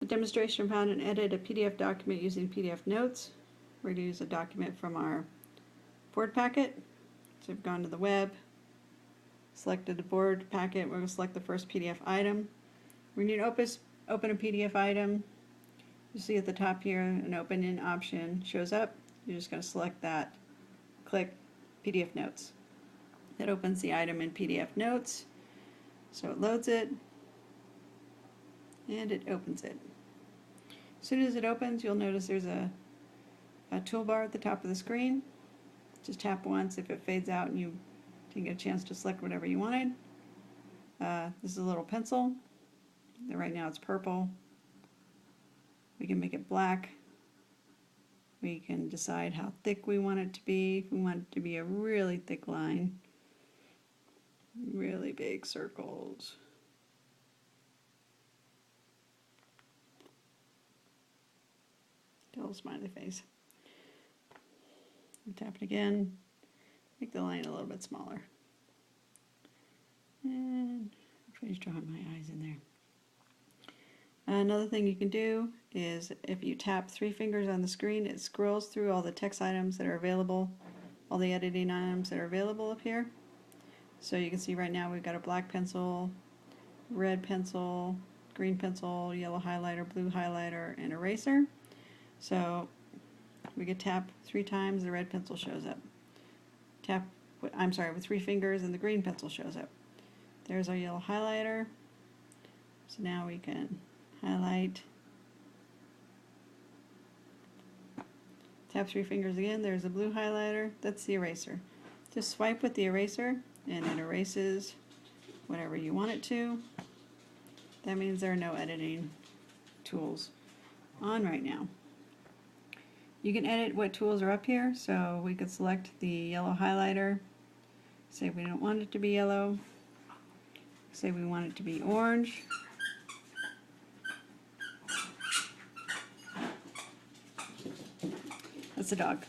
A demonstration of how to edit a PDF document using PDF Notes. We're going to use a document from our board packet. So we've gone to the web, selected the board packet. We're going to select the first PDF item. We need to open a PDF item. You see at the top here an open in option shows up. You're just going to select that, click PDF Notes. It opens the item in PDF Notes. So it loads it, and it opens it. As soon as it opens, you'll notice there's a toolbar at the top of the screen. Just tap once. If it fades out and you didn't get a chance to select whatever you wanted. This is a little pencil. Right now it's purple. We can make it black. We can decide how thick we want it to be. If we want it to be a really thick line, really big circles. Little smiley face. And tap it again. Make the line a little bit smaller. And finish drawing my eyes in there. Another thing you can do is if you tap 3 fingers on the screen, it scrolls through all the text items that are available, all the editing items that are available up here. So you can see right now we've got a black pencil, red pencil, green pencil, yellow highlighter, blue highlighter, and eraser. So we could tap 3 times, the red pencil shows up. Tap, with 3 fingers and the green pencil shows up. There's our yellow highlighter. So now we can highlight. Tap 3 fingers again, there's the blue highlighter. That's the eraser. Just swipe with the eraser and it erases whatever you want it to. That means there are no editing tools on right now. You can edit what tools are up here, so we could select the yellow highlighter, say we don't want it to be yellow, say we want it to be orange. That's a dog.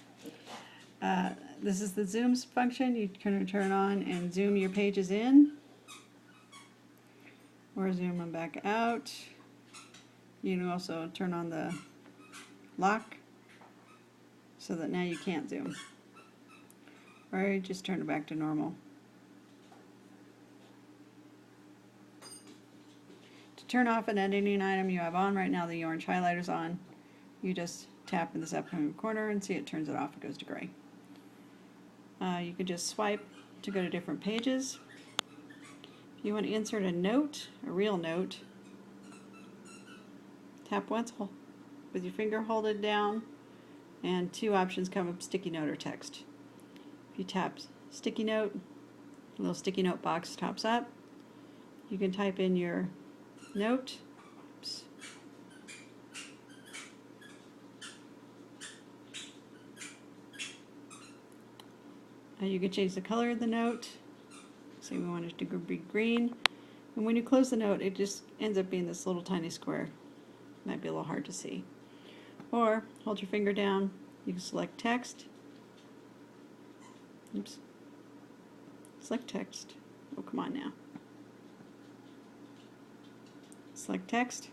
This is the zoom function. You can turn on and zoom your pages in or zoom them back out. You can also turn on the lock so that now you can't zoom, or just turn it back to normal. To turn off an editing item you have on right now, the orange highlighter's on, you just tap in this upcoming corner and see it turns it off. It goes to gray. You can just swipe to go to different pages. If you want to insert a note, a real note, tap once with your finger, hold it down, and 2 options come up: sticky note or text. If you tap sticky note, a little sticky note box pops up. You can type in your note. Oops. You can change the color of the note. Say we want it to be green. And when you close the note, it just ends up being this little tiny square. Might be a little hard to see. Or hold your finger down. You can select text. Oops. Select text. Oh, come on now. Select text.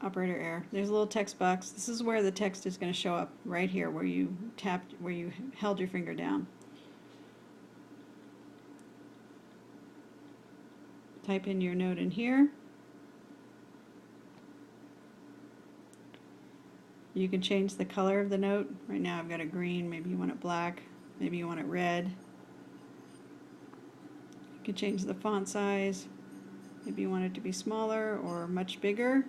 Operator error. There's a little text box. This is where the text is going to show up, right here where you tapped, where you held your finger down. Type in your note in here. You can change the color of the note. Right now I've got a green, maybe you want it black, maybe you want it red. You can change the font size. Maybe you want it to be smaller or much bigger.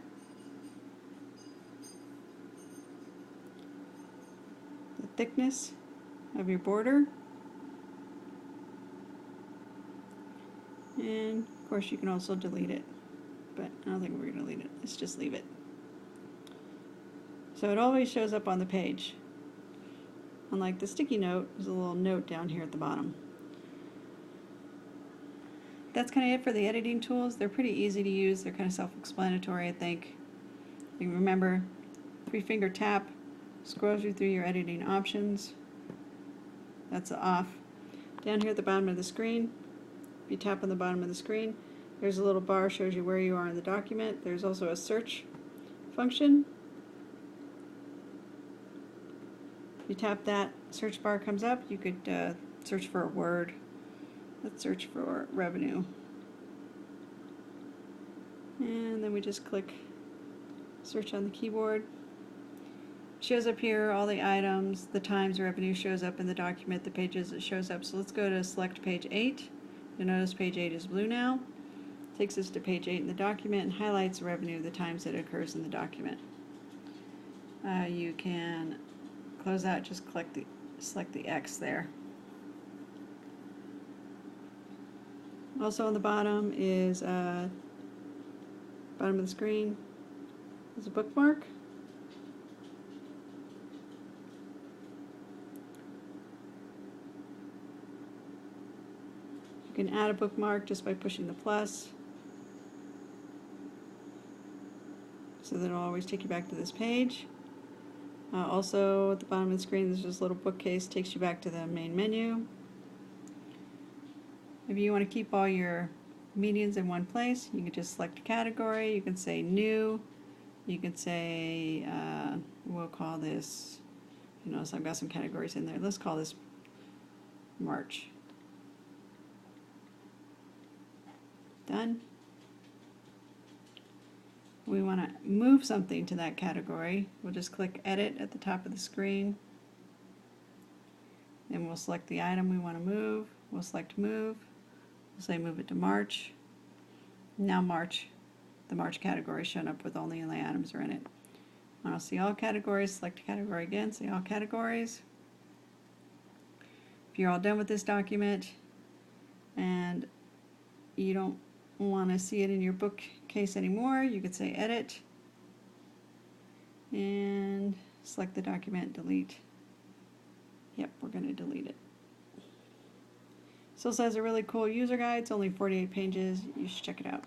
The thickness of your border. And of course you can also delete it, but I don't think we're going to delete it. Let's just leave it. So it always shows up on the page. Unlike the sticky note, there's a little note down here at the bottom. That's kind of it for the editing tools. They're pretty easy to use. They're kind of self-explanatory, I think. You remember, 3-finger tap scrolls you through your editing options. That's the off. Down here at the bottom of the screen, if you tap on the bottom of the screen, There's a little bar, shows you where you are in the document. There's also a search function. If you tap that, search bar comes up. You could search for a word. Let's search for revenue. And then we just click search on the keyboard. Shows up here all the items, the times revenue shows up in the document, the pages it shows up. So let's go to select page 8. You'll notice page 8 is blue now. Takes us to page 8 in the document and highlights revenue the times it occurs in the document. You can close out, just select the X there. Also on the bottom is bottom of the screen is a bookmark. You can add a bookmark just by pushing the plus, so that it'll always take you back to this page. Also at the bottom of the screen there's this little bookcase, takes you back to the main menu. If you want to keep all your medians in one place, you can just select a category. You can say new. You can say, we'll call this, you know, so I've got some categories in there. Let's call this March. Done. We want to move something to that category. We'll just click edit at the top of the screen. Then we'll select the item we want to move. We'll select move. We'll say move it to March. Now March, the March category is shown up with only the items are in it. I want to see all categories, select a category again, see all categories. If you're all done with this document and you don't want to see it in your bookcase anymore, you could say edit and select the document, delete. Yep, we're going to delete it. Still says a really cool user guide. It's only 48 pages. You should check it out.